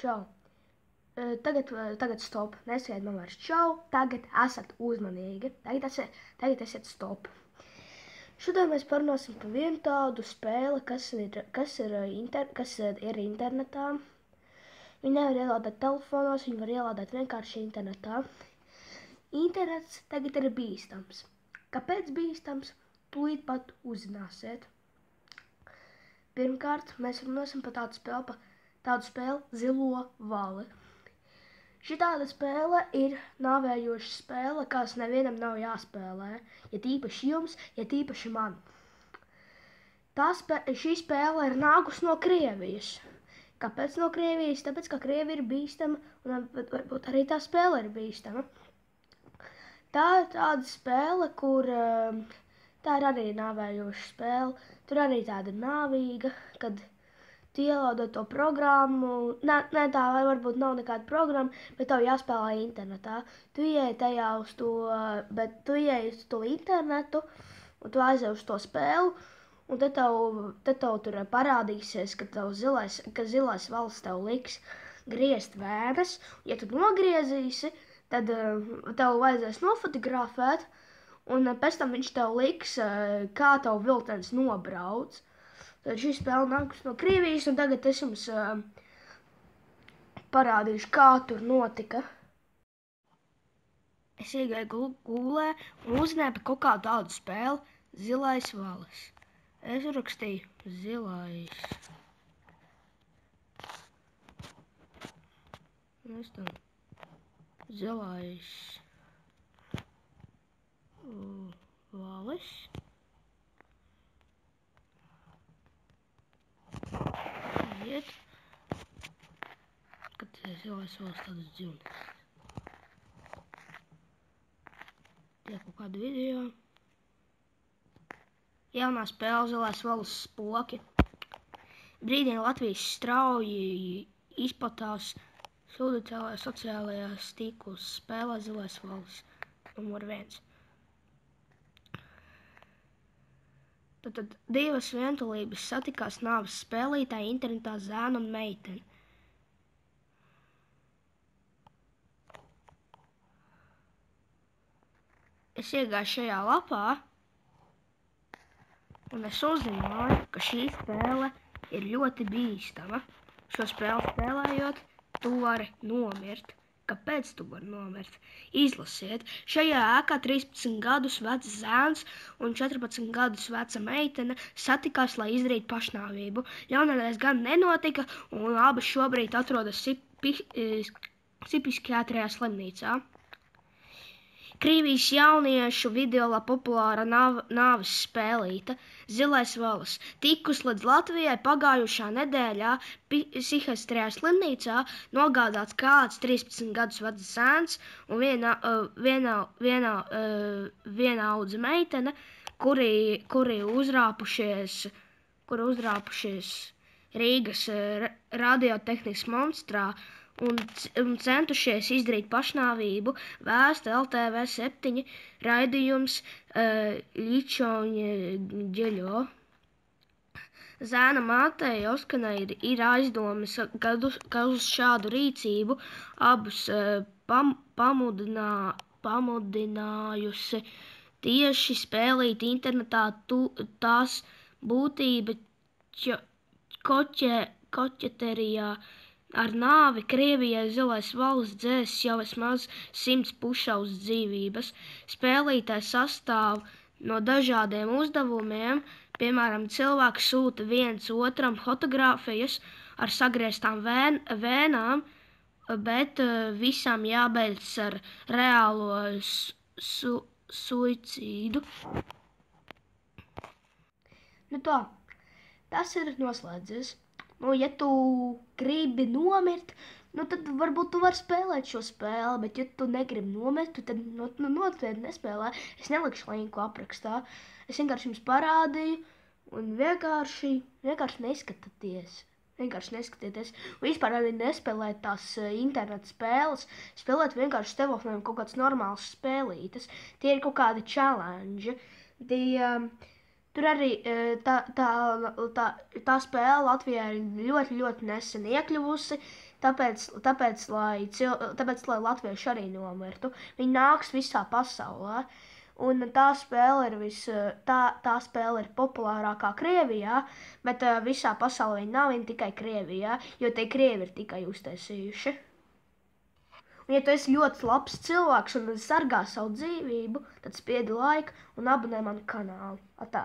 čau. Tagad stop. Nesakiet man vairs čau. Tagad esat uzmanīgi. Tagad esiet stop. Šodien mēs parunāsim par vienu tādu spēli, kas ir internetā. Viņu nevar ielādēt telefonos, viņu var ielādēt vienkārši internetā. Internets tagad ir bīstams. Kāpēc bīstams? Tūlīt pat uzzināsiet. Pirmkārt, mēs runāsim par tādu spēli Zilo vali. Šitāda spēle ir nāvējoša spēle, kas nevienam nav jāspēlē. Ja tīpaši jums, ja tīpaši man. Šī spēle ir nākus no Krievijas. Kāpēc no Krievijas? Tāpēc, ka Krievija ir bīstama, un varbūt arī tā spēle ir bīstama. Tā ir tāda spēle, kur tā ir arī nāvējoša spēle. Tur arī tāda nāvīga, kad tu ielādē to programmu. Ne, tā varbūt nav nekāda programma, bet tev jāspēlē internetā. Tu ieej tajā uz tu ieej uz to internetu, un tu aizej uz to spēli, un tad tev tur parādīsies, ka zilais valis tev liks griezt vēnes. Ja tu nogriezīsi, tad tev vajadzēs nofotografēt, un pēc tam viņš tev liks, kā tev viltens nobrauc. Tad šī spēle nākus no Krievijas, un tagad es jums parādīšu, kā tur notika. Es iegāju Googlē un uzzināju par kaut kādu tādu spēli Zilais valis. Es rakstīju zilais. Zilais valis. Iet. Skaties, zilais valis tādas dzīvniekas. Tie kaut kādu video. Jaunā spēle Zilais valis spoki. Brīdien Latvijas strauji izplatās sociālajās tīklos spēlē Zilais valis numur 1. Tad divas vientulības satikās nāves spēlītāji internetā zēnu un meiteni. Es iegāju šajā lapā, un es uzzināju, ka šī spēle ir ļoti bīstama. Šo spēli spēlējot, tu vari nomirt. Kāpēc tu vari nomirt? Izlasiet, šajā ēkā 13 gadus vecs zēns un 14 gadus veca meitene satikās, lai izdarītu pašnāvību. Ļaunākais gan nenotika, un abi šobrīd atrodas psihiatriskajā slimnīcā. Krievijas jauniešu videolā populāra nāves spēlīta Zilais valis tikus līdz Latvijai pagājušā nedēļā psihiatriskajā slimnīcā nogādāts kāds 13 gadus vecs zēns un viena audze meitene, kuri uzrāpušies Rīgas radiotehnikas monstrā un centušies izdarīt pašnāvību, vēsta LTV7 raidījums Ļičoņģeļo. Zēna mātei Oskanai ir aizdomas, ka uz šādu rīcību abus pamudinājusi tieši spēlīt internetā tās būtība koķeterijā. Ar nāvi Krievijai Zilais valis dzēs jau vismaz 100 pušaus dzīvības. Spēlītājs sastāv no dažādiem uzdevumiem, piemēram, cilvēks sūta viens otram fotogrāfijas ar sagrieztām vēnām, bet visam jābeidz ar reālo suicīdu. Nu tā, tas ir noslēdzies. Ja tu gribi nomirt, tad varbūt tu vari spēlēt šo spēli, bet ja tu negribi nomirt, tad noteikti nespēlē. Es nelikšu linku aprakstā. Es vienkārši jums parādīju un vienkārši neskatieties. Un vispār arī nespēlēt tās interneta spēles. Spēlēt vienkārši telefoniem kaut kāds normāls spēlītes. Tie ir kaut kādi challenge. Tur arī tā spēle Latvijā ir ļoti, ļoti nesen iekļuvusi, tāpēc lai latvieši arī nomirtu. Viņi nāks visā pasaulē. Un tā spēle ir populārākā Krievijā, bet visā pasaulē viņa nav, viņa tikai Krievijā, jo tie Krievi ir tikai uztaisījuši. Un ja tu esi ļoti labs cilvēks un sargā savu dzīvību, tad spiedi laiku un abonē manu kanālu. Atā!